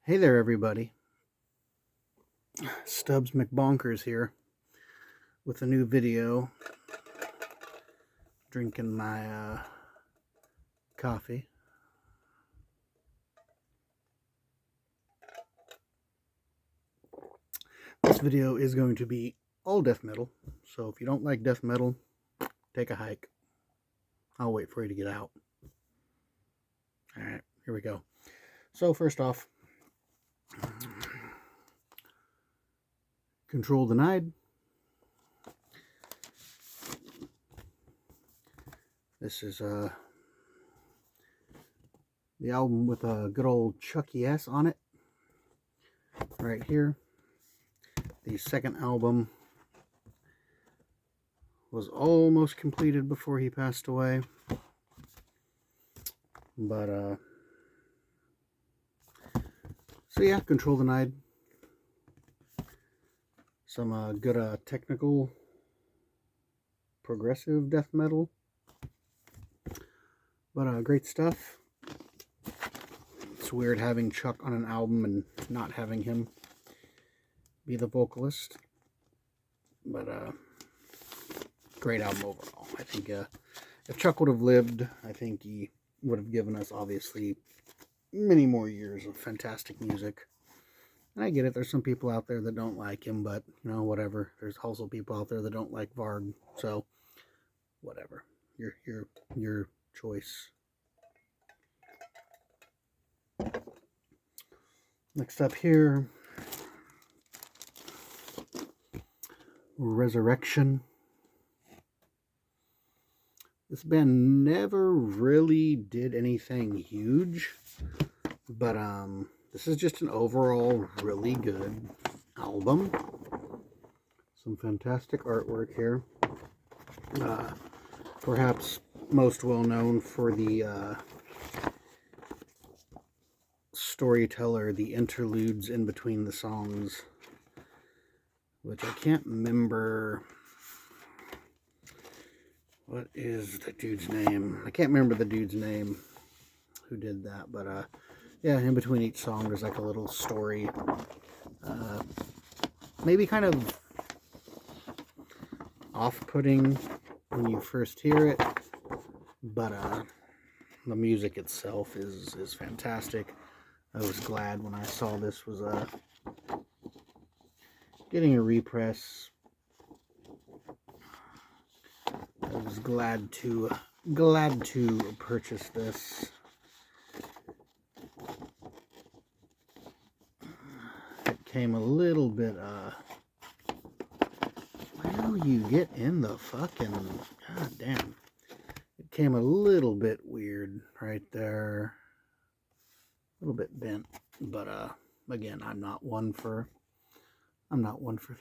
Hey there, everybody. Stubbs McBonkers here with a new video. Drinking my coffee. This video is going to be all death metal, so if you don't like death metal, take a hike. I'll wait for you to get out. Alright, here we go. So first off, Control Denied. This is the album with a good old Chucky S on it. Right here. The second album was almost completed before he passed away. But, so yeah, Control Denied. Some good technical progressive death metal. But great stuff. It's weird having Chuck on an album and not having him be the vocalist. But great album overall. I think if Chuck would have lived, I think he would have given us, obviously, many more years of fantastic music. And I get it, there's some people out there that don't like him, but, you know, whatever. There's also people out there that don't like Varg, so, whatever. Your choice. Next up here, Resurrection. This band never really did anything huge, but this is just an overall really good album. Some fantastic artwork here. Perhaps most well known for the storyteller, the interludes in between the songs, which I can't remember. What is the dude's name? I can't remember the dude's name who did that, but yeah, in between each song there's like a little story. Maybe kind of off-putting when you first hear it, but the music itself is fantastic. I was glad when I saw this was getting a repress. I was glad to purchase this. It came a little bit will you get in the fucking, god damn. It came a little bit weird right there. A little bit bent, but again, I'm not one for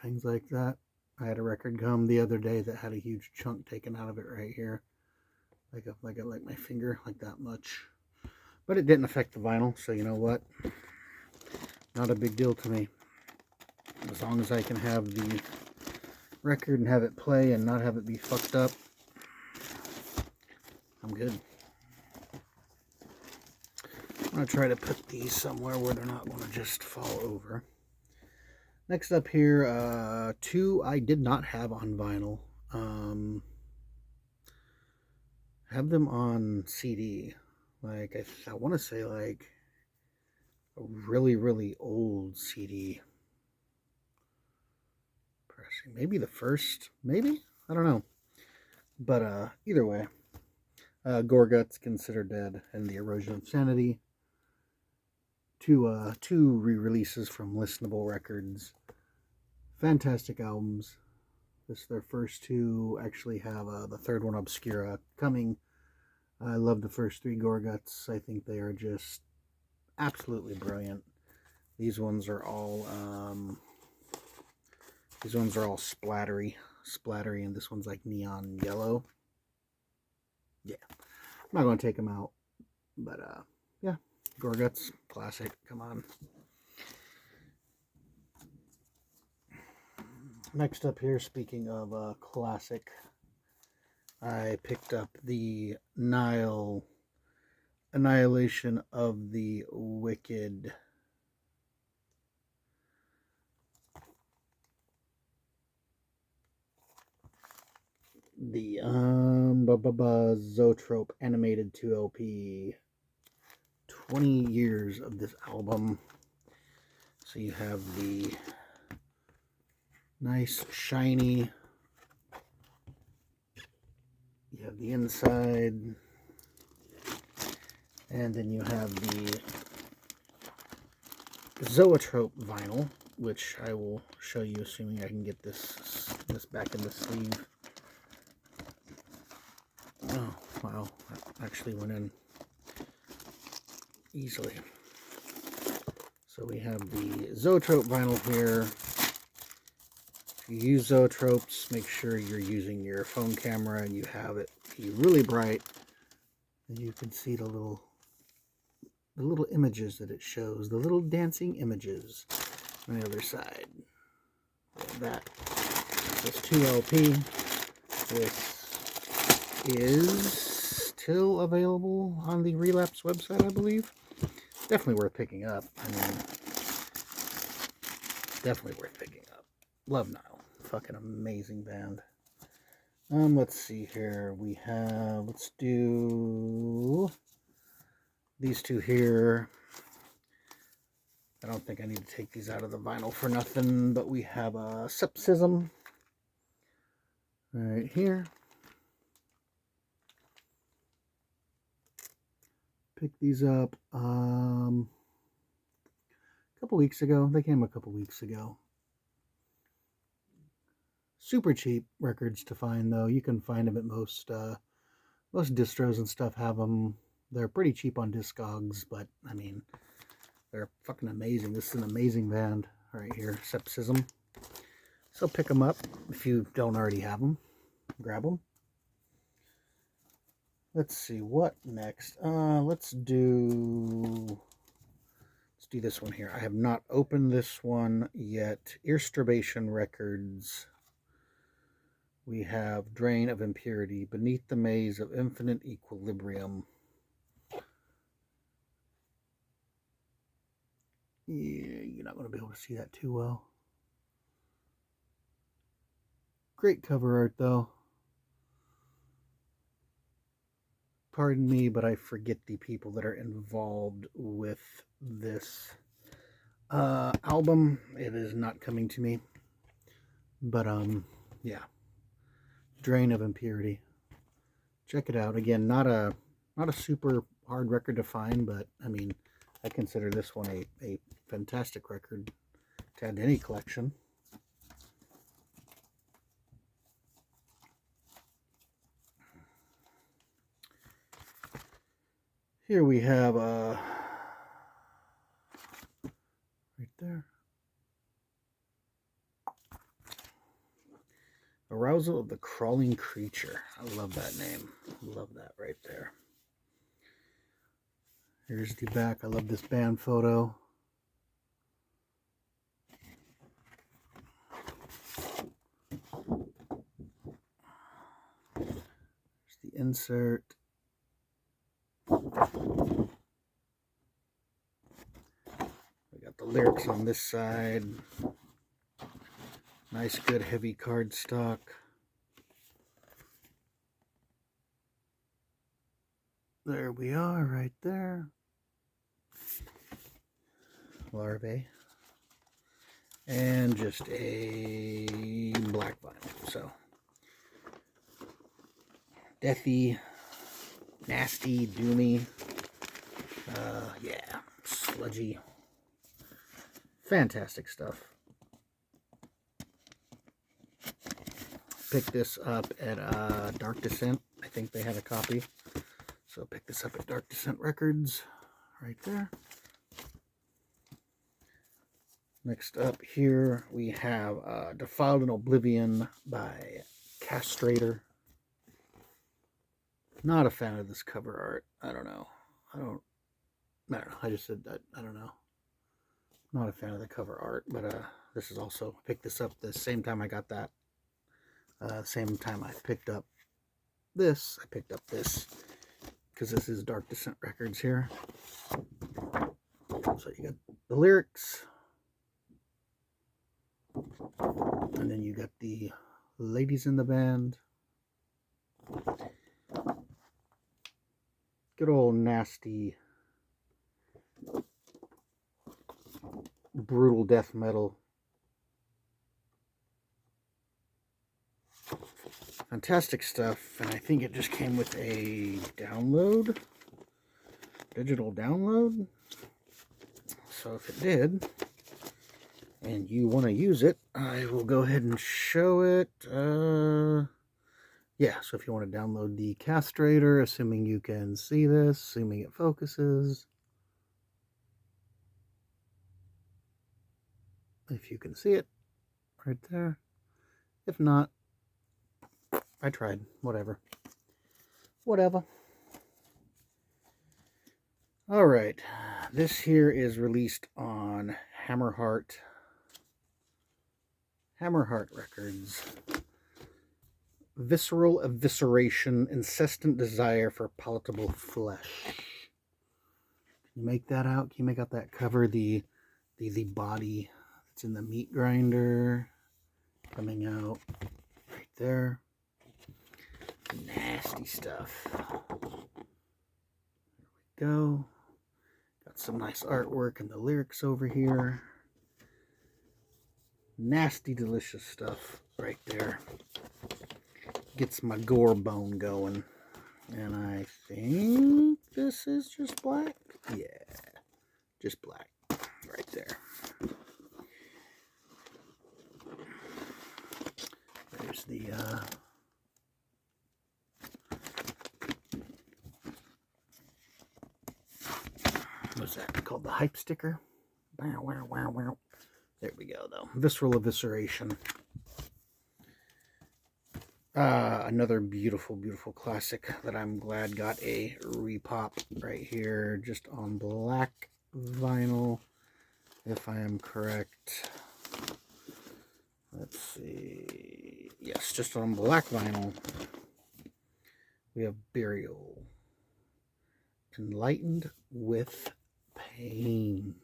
things like that. I had a record come the other day that had a huge chunk taken out of it right here, like my finger, like that much. But it didn't affect the vinyl, so you know what? Not a big deal to me. As long as I can have the record and have it play and not have it be fucked up, I'm good. I'm going to try to put these somewhere where they're not going to just fall over. Next up here, two I did not have on vinyl. Have them on CD. Like, I want to say, like, a really, really old CD pressing. Maybe the first, maybe? I don't know. But either way, Gorguts, Consider Dead, and The Erosion of Sanity. Two re-releases from Listenable Records. Fantastic albums. Their first two actually have the third one, Obscura, coming. I love the first three Gorguts. I think they are just absolutely brilliant. These ones are all splattery, and this one's like neon yellow. Yeah, I'm not gonna take them out, but yeah, Gorguts, classic. Come on. Next up here, speaking of classic, I picked up the Nile Annihilation of the Wicked the Zoetrope Animated 2 LP. 20 years of this album. So you have the nice shiny, you have the inside, and then you have the Zoetrope vinyl, which I will show you, assuming I can get this back in the sleeve. Oh, wow, that actually went in easily. So we have the Zoetrope vinyl here. If you use Zoetropes, make sure you're using your phone camera and you have it be really bright, and you can see the little images that it shows, the little dancing images on the other side. That is 2LP. This is still available on the Relapse website, I believe. Definitely worth picking up. I mean, definitely worth picking up. Love Nile. Fucking amazing band. Let's see here. We have, let's do these two here. I don't think I need to take these out of the vinyl for nothing, but we have a Sepsism right here. Picked these up a couple weeks ago. They came a couple weeks ago. Super cheap records to find, though. You can find them at most distros and stuff have them. They're pretty cheap on Discogs, but I mean, they're fucking amazing. This is an amazing band right here, Sepsism. So pick them up if you don't already have them. Grab them. Let's see what next. Let's do this one here. I have not opened this one yet. Earsturbation Records. We have Drain of Impurity, Beneath the Maze of Infinite Equilibrium. Yeah, you're not going to be able to see that too well. Great cover art, though. Pardon me, but I forget the people that are involved with this album. It is not coming to me. But, yeah. Drain of Impurity. Check it out. Again, not a super hard record to find, but, I mean, I consider this one a fantastic record to add to any collection. Here we have right there, Arousal of the Crawling Creature. I love that name. Love that right there. Here's the back. I love this band photo. Here's the insert. We got the lyrics on this side. Nice, good, heavy cardstock. There we are, right there. Larvae. And just a black vinyl. So, deathy, nasty, doomy. Yeah, sludgy. Fantastic stuff. Picked this up at Dark Descent. I think they had a copy. So pick this up at Dark Descent Records. Right there. Next up here we have Defiled in Oblivion by Castrator. Not a fan of this cover art. I don't know. I don't know. I just said that. I don't know. Not a fan of the cover art, but this is also, picked this up the same time I got that. Same time I picked up this. I picked up this because this is Dark Descent Records here. So you got the lyrics. And then you got the ladies in the band. Good old nasty, brutal death metal. Fantastic stuff, and I think it just came with a download, digital download. So if it did, and you want to use it, I will go ahead and show it. Yeah, so if you want to download the castrator, assuming you can see this, assuming it focuses. If you can see it, right there. If not, I tried. Whatever. Alright, this here is released on Hammerheart Records. Visceral evisceration, incessant desire for palatable flesh. Can you make that out? Can you make out that cover? The body that's in the meat grinder coming out right there. Nasty stuff. There we go. Got some nice artwork and the lyrics over here. Nasty, delicious stuff right there. Gets my gore bone going. And I think this is just black. Yeah, just black right there. There's the what's that called? The hype sticker. Wow, wow, wow, wow. There we go, though. Visceral evisceration. Another beautiful, beautiful classic that I'm glad got a repop right here, just on black vinyl, if I am correct. Let's see. Yes, just on black vinyl. We have Burial. Enlightened with Pain.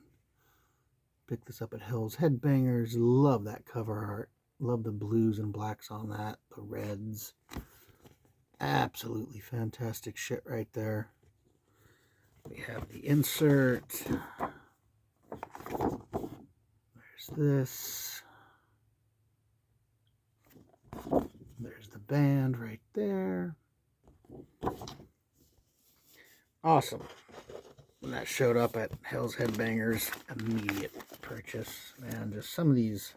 Pick this up at Hell's Headbangers. Love that cover art. Love the blues and blacks on that. The reds. Absolutely fantastic shit right there. We have the insert. There's this. There's the band right there. Awesome. When that showed up at Hell's Headbangers, immediate purchase. Man, just some of these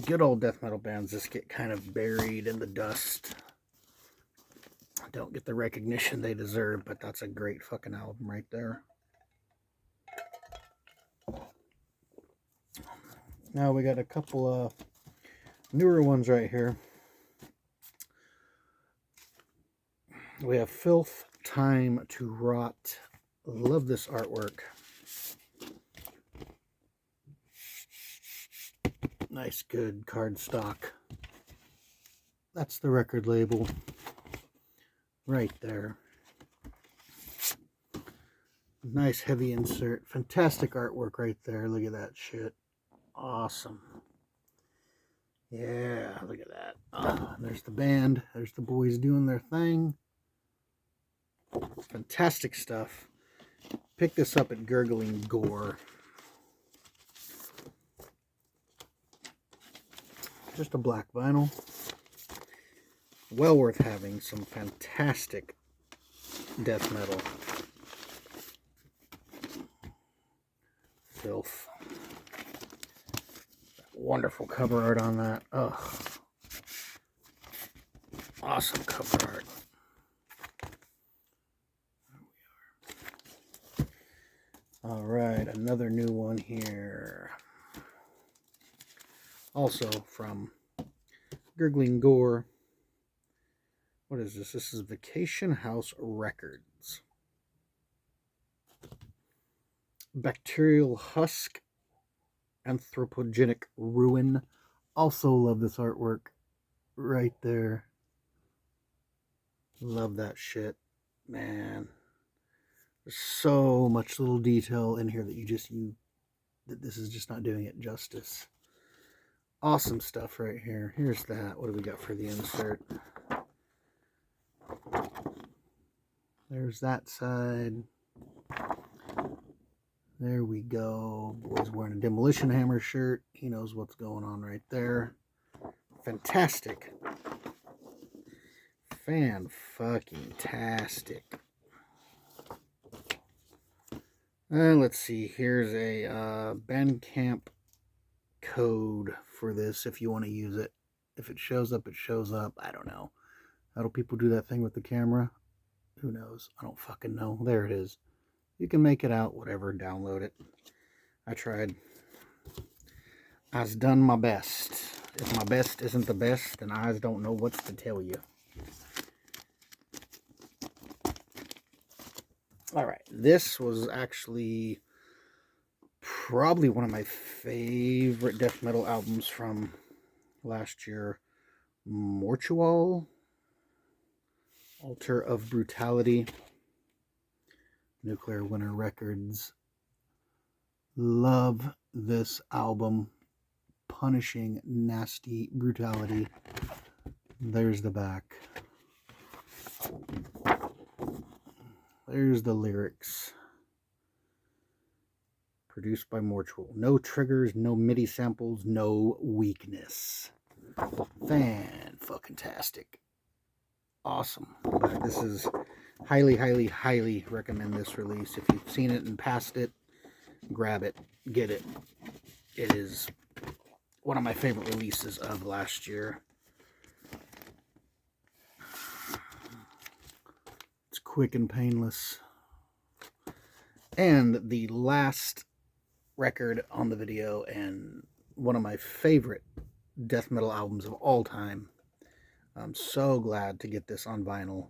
good old death metal bands just get kind of buried in the dust. Don't get the recognition they deserve, but that's a great fucking album right there. Now we got a couple of newer ones right here. We have Filth, Time to Rot. Love this artwork. Nice, good cardstock. That's the record label. Right there. Nice heavy insert. Fantastic artwork right there. Look at that shit. Awesome. Yeah, look at that. There's the band. There's the boys doing their thing. Fantastic stuff. Pick this up at Gurgling Gore. Just a black vinyl. Well worth having. Some fantastic death metal. Filth. Wonderful cover art on that. Ugh. Awesome cover art. Alright, another new one here. Also from Gurgling Gore. What is this? This is Vacation House Records. Bacterial Husk. Anthropogenic Ruin. Also love this artwork. Right there. Love that shit. Man. There's so much little detail in here that that this is just not doing it justice. Awesome stuff right here. Here's that. What do we got for the insert? There's that side. There we go. Boy's wearing a Demolition Hammer shirt. He knows what's going on right there. Fantastic. Fan-fucking-tastic. Let's see. Here's a Bandcamp code for this if you want to use it. If it shows up, it shows up. I don't know. How do people do that thing with the camera? Who knows? I don't fucking know. There it is. You can make it out, whatever, download it. I tried. I's done my best. If my best isn't the best, then I don't know what to tell you. Alright, this was actually probably one of my favorite death metal albums from last year. Mortual, Altar of Brutality, Nuclear Winter Records. Love this album. Punishing, nasty brutality. There's the back. There's the lyrics. Produced by Mortual. No triggers, no MIDI samples, no weakness. Fan-fucking-tastic. Awesome. This is highly, highly, highly recommend this release. If you've seen it and passed it, grab it, get it. It is one of my favorite releases of last year. It's quick and painless. And the last record on the video, and one of my favorite death metal albums of all time. I'm so glad to get this on vinyl.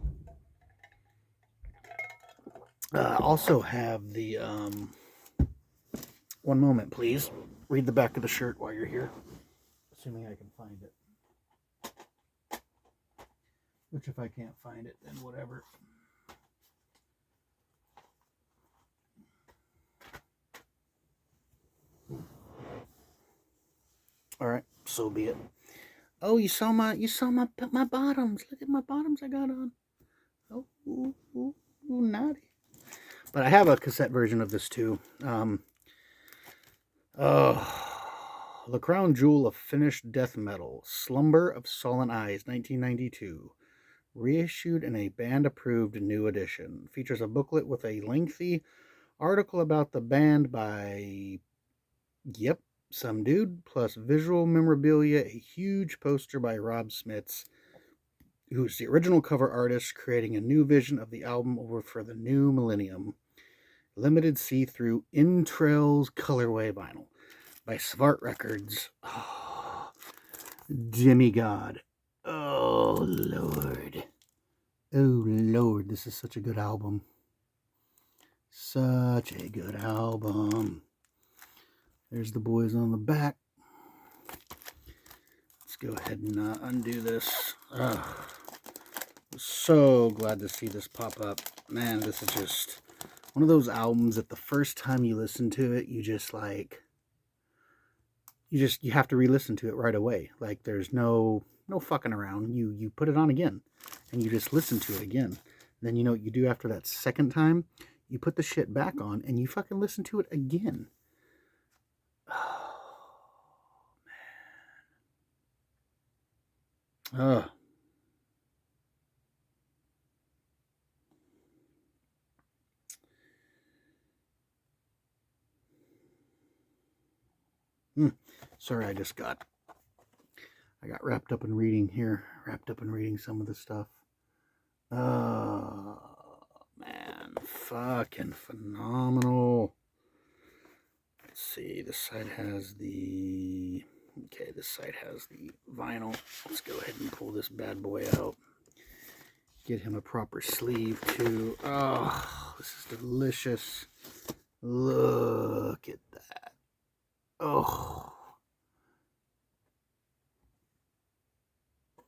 Also have the, one moment please, read the back of the shirt while you're here, assuming I can find it. Which if I can't find it, then whatever. Alright, so be it. Oh, you saw my bottoms. Look at my bottoms I got on. Oh, ooh, ooh, ooh, naughty. But I have a cassette version of this too. The crown jewel of Finnish death metal, Slumber of Sullen Eyes, 1992. Reissued in a band-approved new edition. Features a booklet with a lengthy article about the band by, yep, some dude, plus visual memorabilia, a huge poster by Rob Smits, who's the original cover artist, creating a new vision of the album over for the new millennium. Limited see-through Entrails colorway vinyl by Svart Records. Oh, demigod. Oh, Lord. Oh, Lord, this is such a good album. Such a good album. There's the boys on the back. Let's go ahead and undo this. I'm so glad to see this pop up. Man, this is just one of those albums that the first time you listen to it, you just like, you have to re-listen to it right away. Like there's no fucking around. You put it on again and you just listen to it again. And then you know what you do after that second time? You put the shit back on and you fucking listen to it again. Oh, man. Sorry, I got wrapped up in reading here. Wrapped up in reading some of the stuff. Oh, man. Fucking phenomenal. Let's see. This side has the... Okay, this side has the vinyl. Let's go ahead and pull this bad boy out. Get him a proper sleeve, too. Oh, this is delicious. Look at that. Oh.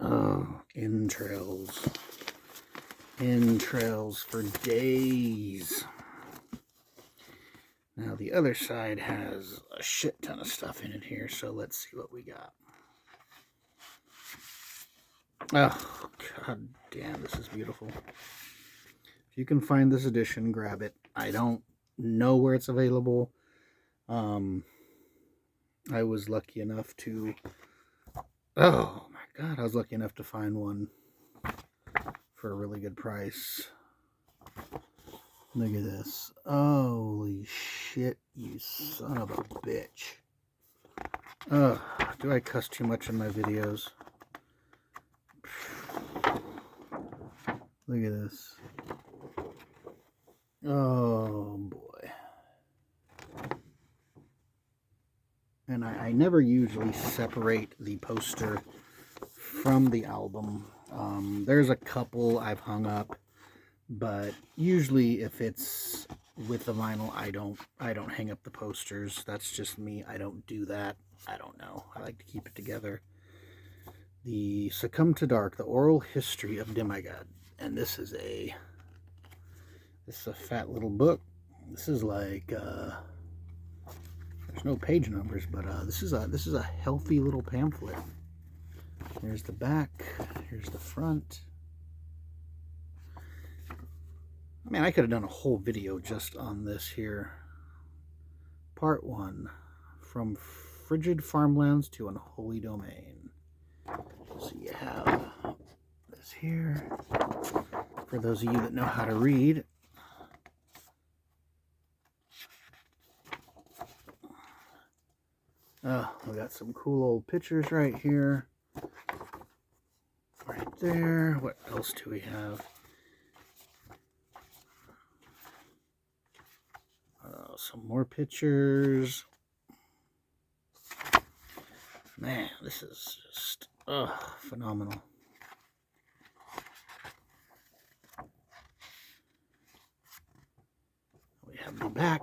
Oh, entrails. Entrails for days. Now the other side has a shit ton of stuff in it here, so let's see what we got. Oh, god damn, this is beautiful. If you can find this edition, grab it. I don't know where it's available. I was lucky enough to... Oh my God, I was lucky enough to find one for a really good price. Look at this. Holy shit, you son of a bitch. Do I cuss too much in my videos? Look at this. Oh boy. And I never usually separate the poster from the album. There's a couple I've hung up, but usually if it's with the vinyl, I don't hang up the posters. That's just me. I don't do that. I don't know. I like to keep it together. The Succumb to Dark, the Oral History of Demigod. And this is a fat little book. This is like there's no page numbers, but this is a healthy little pamphlet. Here's the back, here's the front. Man, I could have done a whole video just on this here. Part 1, From Frigid Farmlands to Unholy Domain. So you have this here, for those of you that know how to read. We got some cool old pictures right here. Right there. What else do we have? Some more pictures. Man, this is just phenomenal. We have the back.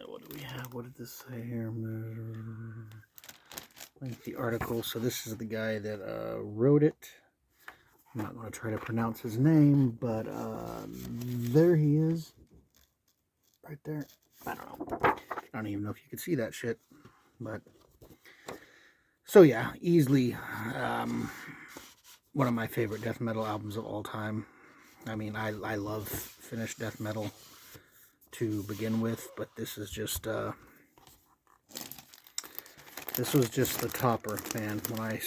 What do we have? What did this say here? Like the article. So this is the guy that wrote it. I'm not going to try to pronounce his name, but there he is. Right there. I don't know. I don't even know if you can see that shit. But so yeah, easily one of my favorite death metal albums of all time. I mean, I love Finnish death metal to begin with, but this is just this was just the topper, man. When I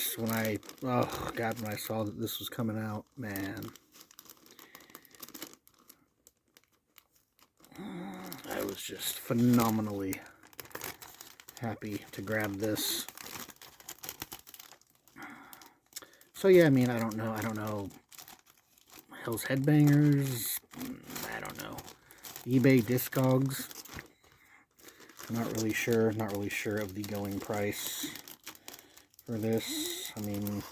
oh God, when I saw that this was coming out, man, I was just phenomenally happy to grab this. So yeah, I mean, I don't know. Hell's Headbangers, I don't know. eBay Discogs, not really sure of the going price for this. I mean,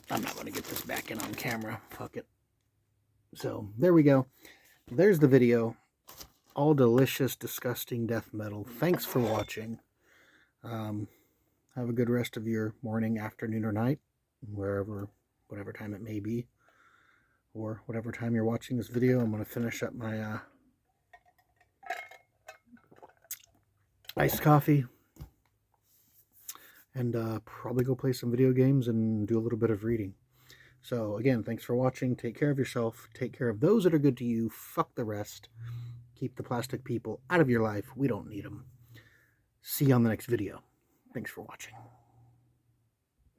I'm not going to get this back in on camera. Fuck it. So, there we go. There's the video. All delicious, disgusting death metal. Thanks for watching. Have a good rest of your morning, afternoon, or night, whatever time it may be, or whatever time you're watching this video. I'm going to finish up my iced coffee and probably go play some video games and do a little bit of reading. So again, thanks for watching. Take care of yourself. Take care of those that are good to you. Fuck the rest. Keep the plastic people out of your life. We don't need them. See you on the next video. Thanks for watching.